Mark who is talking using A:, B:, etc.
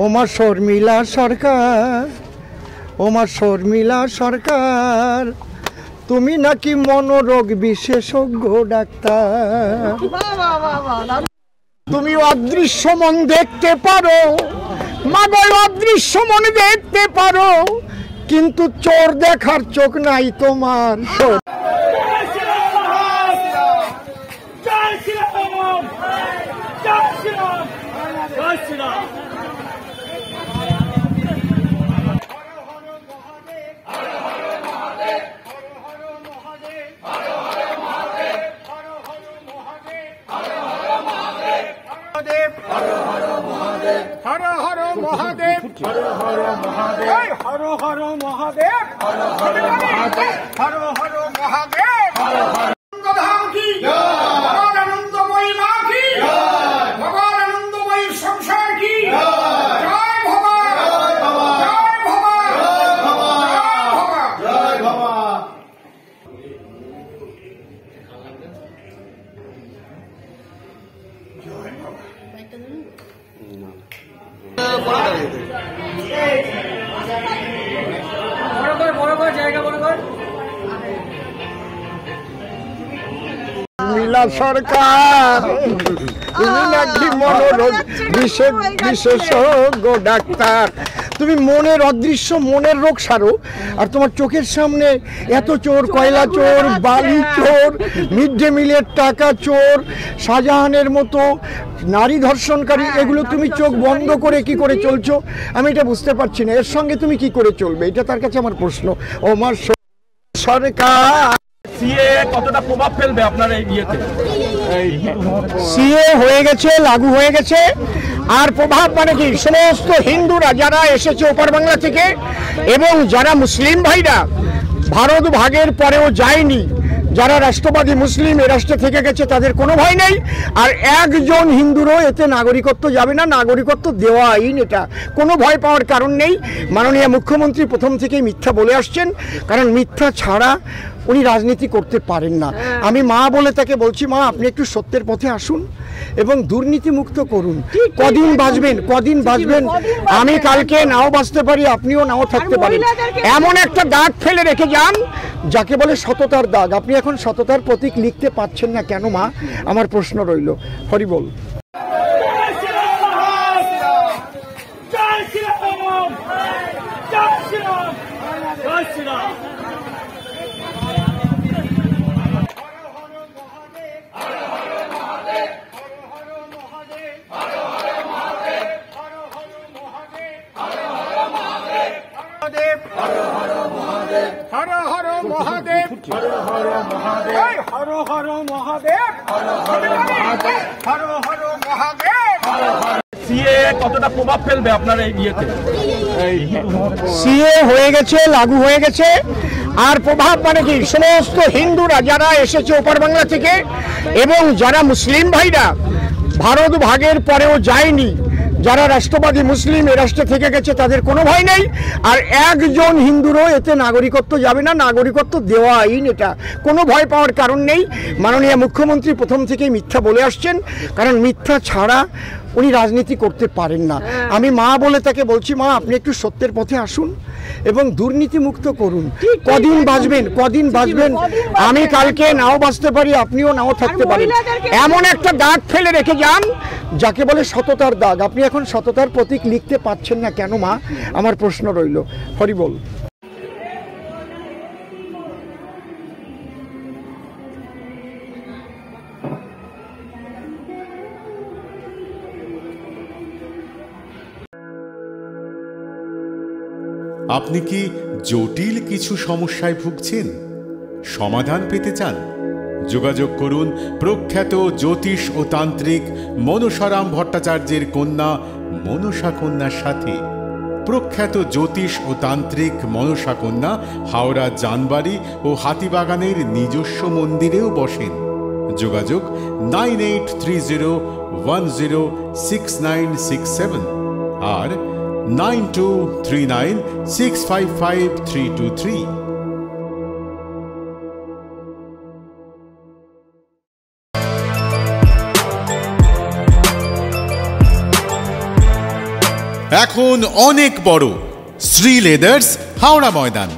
A: ওমা শর্মিলা সরকার, ওমা শর্মিলা সরকার, তুমি নাকি মনোরোগ বিশেষজ্ঞ ডাক্তার। তুমি অদৃশ্য মন দেখতে পারো, মাগো অদৃশ্য মন দেখতে পারো, কিন্তু চোর দেখার চোখ নাই তোমার। हर हर महादेव, हर हर महादेव, हर हर महादेव, हर हर महादेव, हर हर महादेव, हर हर धाम की भगवान आनंदमयी मां की, भगवान आनंदमयी संसार की जय भगवान, जय भगवान, जय भगवान। মিলা সরকার, তুমি নাকি মনোরোগ বিশেষজ্ঞ ডাক্তার। তুমি মনের অদৃশ্য মনের রোগ সারো, আর তোমার চোখের সামনে এত চোর, কয়লা চোর, বালি চোর, মিড ডে মিলের টাকা চোর, শাহজাহানের মতো নারী ধর্ষণকারী, এগুলো তুমি চোখ বন্ধ করে কি করে চলছো আমি এটা বুঝতে পারছি না। এর সঙ্গে তুমি কি করে চলবে, এটা তার কাছে আমার প্রশ্ন। ওমা সরকার,
B: সিএ কতটা প্রভাব ফেলবে আপনার এই বিয়েতে?
A: সিএ হয়ে গেছে, লাগু হয়ে গেছে, আর প্রভাব মানে কি, সমস্ত হিন্দুরা যারা এসেছে ওপার বাংলা থেকে এবং যারা মুসলিম ভাইরা ভারত ভাগের পরেও যায়নি, যারা রাষ্ট্রবাদী মুসলিম এ রাষ্ট্রে থেকে গেছে, তাদের কোনো ভয় নেই। আর একজন হিন্দুরও এতে নাগরিকত্ব যাবে না, নাগরিকত্ব দেওয়া আইন, এটা কোনো ভয় পাওয়ার কারণ নেই। মাননীয় মুখ্যমন্ত্রী প্রথম থেকেই মিথ্যা বলে আসছেন, কারণ মিথ্যা ছাড়া উনি রাজনীতি করতে পারেন না। আমি মা বলে তাকে বলছি, মা আপনি একটু সত্যের পথে আসুন এবং দুর্নীতি মুক্ত করুন। কদিন বাঁচবেন, কদিন বাঁচবেন, আমি কালকে নাও বাঁচতে পারি, আপনিও নাও থাকতে পারেন। এমন একটা দাগ ফেলে রেখে যান যাকে বলে সততার দাগ। আপনি এখন সততার প্রতীক লিখতে পারছেন না কেন মা, আমার প্রশ্ন রইল। হরি বল। हर हर महादेव, हर हर महादेव, हर हर महादेव, हर हर महादेव, हर हर महादेव, हर हर महादेव, हर हर।
B: সিএ কতটা প্রভাব ফেলবে আপনার এই বিয়েতে?
A: সিএ হয়ে গেছে, লাগু হয়ে গেছে, আর প্রভাব মানে কি, সমস্ত হিন্দুরা যারা এসেছে ওপার বাংলা থেকে এবং যারা মুসলিম ভাইরা ভারত ভাগের পরেও যায়নি, যারা রাষ্ট্রবাদী মুসলিম এ রাষ্ট্রে থেকে গেছে, তাদের কোনো ভয় নেই। আর একজন হিন্দুরও এতে নাগরিকত্ব যাবে না, নাগরিকত্ব দেওয়া আইন, এটা কোনো ভয় পাওয়ার কারণ নেই। মাননীয় মুখ্যমন্ত্রী প্রথম থেকেই মিথ্যা বলে আসছেন, কারণ মিথ্যা ছাড়া উনি রাজনীতি করতে পারেন না। আমি মা বলে তাকে বলছি, মা আপনি একটু সত্যের পথে আসুন এবং দুর্নীতি মুক্ত করুন। কদিন বাঁচবেন, কদিন বাঁচবেন, আমি কালকে নাও বাঁচতে পারি, আপনিও নাও থাকতে পারেন। এমন একটা দাগ ফেলে রেখে যান যাকে বলে সততার দাগ। আপনি এখন সততার প্রতীক লিখতে পারছেন না কেন মা, আমার প্রশ্ন রইল। হরি বল।
C: আপনি কি জটিল কিছু সমস্যায় ভুগছেন, সমাধান পেতে চান? যোগাযোগ করুন প্রখ্যাত জ্যোতিষ ও তান্ত্রিক মনসারাম ভট্টাচার্যের কন্যা মনসা কন্যার সাথে। প্রখ্যাত জ্যোতিষ ও তান্ত্রিক মনসা কন্যা হাওড়া জানবাড়ি ও হাতিবাগানের নিজস্ব মন্দিরেও বসেন। যোগাযোগ 9830106967 আর 9239655323। এখন অনেক বড়। শ্রী লেদার্স, হাওড়া ময়দান।